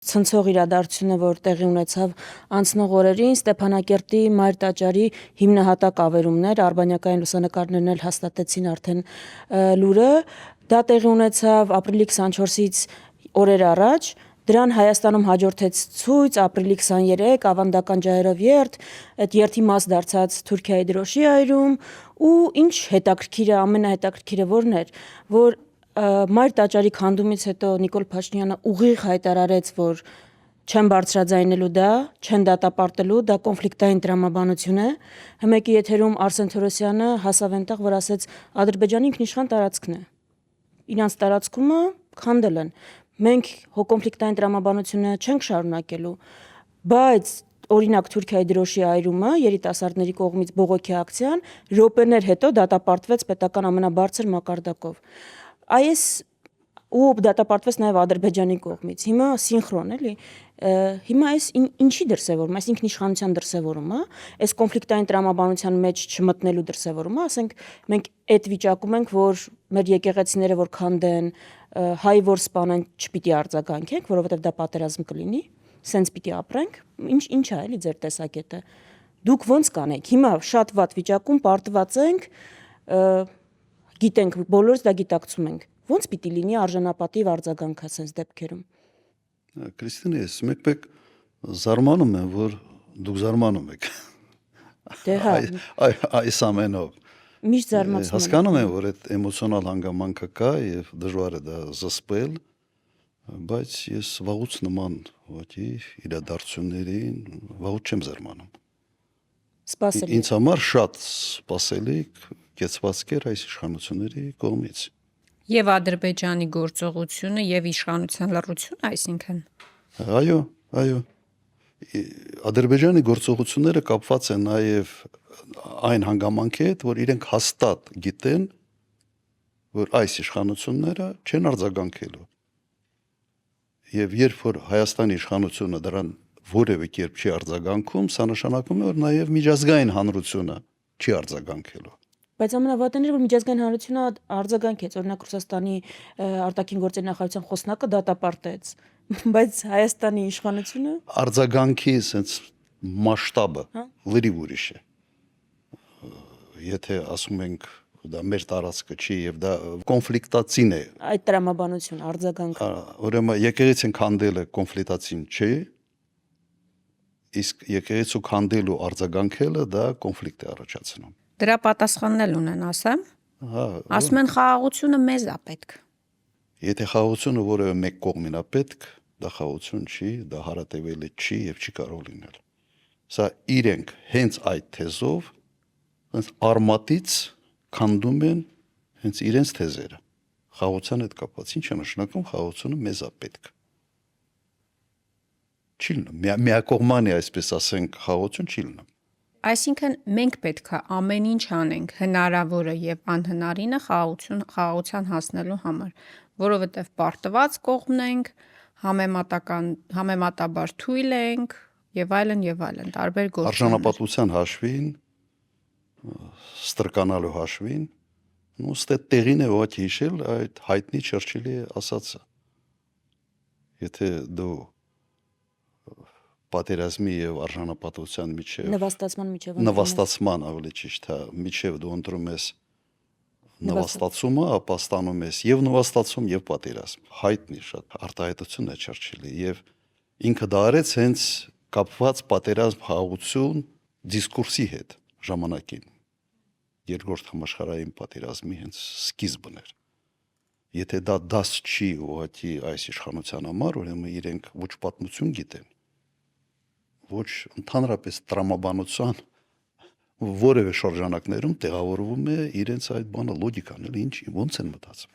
Ցնցող իրադարձությունը, որ տեղի ունեցավ անցնող օրերին, Ստեփանակերտի Մայր տաճարի հիմնահատակ ավերումներ, արբանյակային լուսանկարներն էլ հաստատեցին արդեն լուրը, դա տեղի ունեցավ ապրիլի 24-ից օրեր առաջ, դրան Հայաստանում հաջորդեց ցույց ապրիլի 23 ավանդական ջահերով երթ, այդ երթի մաս դարձած Թուրքիայի դրոշի ու ինչ հետաքրքիրը, ամենահետաքրքիրը որն էր, որ Մայր տաճարի քանդումից հետո Նիկոլ Փաշինյանը ուղիղ հայտարարեց, որ չեն բարձրաձայնելու դա, չեն դատապարտելու, դա կոնֆլիկտային տրամաբանություն է։ Հմեկի եթերում Արսեն Թորոսյանը հասավ այնտեղ, որ ասեց Ադրբեջանի ինքնիշխան տարածքն է։ Իրանց տարածքումը քանդել են։ Մենք կոնֆլիկտային տրամաբանությունը չենք շարունակելու, բայց օրինակ Թուրքիայի դրոշի այրումը երիտասարդների կողմից բողոքի ակցիան րոպեներ հետո դատապարտվեց պետական ամենաբարձր մակարդակով։ Այս ու դատապարտվեց նաև Ադրբեջանի կողմից։ Հիմա սինխրոն էլի։ Հիմա այս ինչի դրսևորում, այս ինքնիշխանության դրսևորումը, այս կոնֆլիկտային տրամաբանության մեջ չմտնելու դրսևորումը, ասենք մենք այդ վիճակում ենք, որ մեր եկեղեցիները որ քանդեն, հայ որ սպանեն, չպիտի արձագանքենք, որովհետև դա պատերազմ կլինի, սենց պիտի ապրենք։ Ինչ է էլի ձեր տեսակետը։ Դուք ո՞նց կանեք։ Հիմա շատ վատ վիճակում պարտված ենք, գիտենք, բոլորս դա գիտակցում ենք։ Ոնց պիտի լինի արժանապատիվ արձագանք ասենց դեպքերում։ Քրիստինե, ես մեկ զարմանում եմ, որ դուք զարմանում եք։ Դե հա։ Այս ամենով։ Միշտ զարմացնում եմ։ Հասկանում եմ, որ այդ էմոցիոնալ հանգամանքը կա եւ դժվար է դա զսպել, բայց ես վաղուց նման ուղղակի իրադարձություններին վաղուց չեմ զարմանում։ Սպասելի։ Ինձ համար շատ սպասելիք կեցվածք էր այս իշխանությունների կողմից։ Եվ Ադրբեջանի գործողությունը եւ իշխանության լռությունը, այսինքն։ Այո։ Ադրբեջանի գործողությունները կապված են նաեւ այն հանգամանքի հետ, որ իրենք հաստատ գիտեն, որ այս իշխանությունները չեն արձագանքելու։ Եվ երբ որ Հայաստանի իշխանությունը դրան որևէ կերպ չի արձագանքում, սա նշանակում է, որ նաեւ միջազգային հանրությունը չի արձագանքելու։ Բայց ամենավատն էր, որ միջազգային հանրությունը արձագանքեց, օրինակ Ռուսաստանի արտաքին գործերի նախարարության խոսնակը դատապարտեց, բայց Հայաստանի իշխանությունը արձագանքի sense մասշտաբը լրիվ ուրիշ է։ Եթե ասում ենք դա մեր տարածքը չի եւ դա կոնֆլիկտացին է։ Այդ տրամաբանություն արձագանք։ Ուրեմն եկեղեցին քանդելը կոնֆլիկտացին չի, իսկ եկեղեցու քանդելու արձագանքելը դա կոնֆլիկտ է առաջացնում։ Դրա պատասխանն էլ ունեն, ասեմ։ Հա։ Ասում են խաղաղությունը մեզ է պետք։ Եթե խաղաղությունը որևէ մեկ կողմին է պետք, դա խաղաղություն չի, դա հարատևելի չի եւ չի կարող լինել։ Սա իրենք հենց այդ թեզով, հենց արմատից քանդում են հենց իրենց թեզերը։ Խաղաղության հետ կապված ինչ է նշանակում խաղաղությունը մեզ է պետք։ Չի լինում։ Միակողմանի, այսպես ասենք, խաղաղություն չի լինում։ Այսինքն մենք պետք է ամեն ինչ անենք հնարավորը եւ անհնարինը խաղաղության հասնելու համար, որովհետեւ պարտված կողմն ենք, համեմատաբար թույլ ենք եւ այլն, տարբեր գործոններ։ Արժանապատվության հաշվին, ստրկանալու հաշվին, ստե տեղին է ուղղակի հիշել այդ հայտնի Չերչիլի ասածը։ Եթե դու պատերազմի եւ արժանապատվության միջև նվաստացման ավելի ճիշտ է, միջև դու ընտրում ես նվաստացումը, ապա ստանում ես եւ նվաստացում եւ պատերազմ։ Հայտնի շատ արտահայտություն է Չերչիլի եւ ինքը դա արեց հենց կապված պատերազմ խաղաղություն դիսկուրսի հետ ժամանակին։ Երկրորդ համաշխարհային պատերազմի հենց սկիզբն էր։ Եթե դա դաս չի ուղղակի այս իշխանության համար, ուրեմն իրենք ոչ պատմություն գիտեն, ոչ ընդհանրապես տրամաբանության որևէ շրջանակներում տեղավորվում է իրենց այդ բանը լոգիկան, էլի ինչ ոնց են մտածում։